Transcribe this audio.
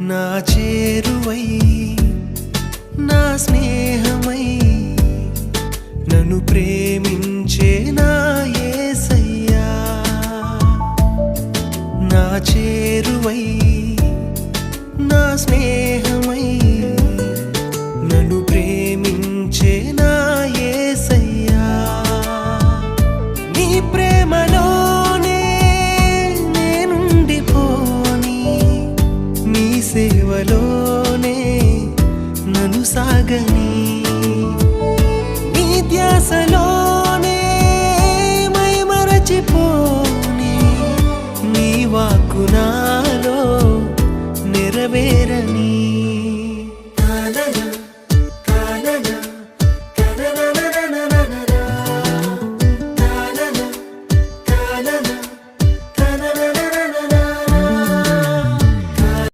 నా చేరువై నా స్నేహమై నన్ను ప్రేమించే నా యేసయ్యా నా చేరువై నా స్నేహమై నన్ను ప్రేమించే నా యేసయ్యా నీ ప్రేమలోనే నేనుండిపోని నీ సేవలోనే నన్ను సాగని నీ ధ్యాసలోనే మై మరచిపోని నీ వాక్కు నాలో నెరవేరని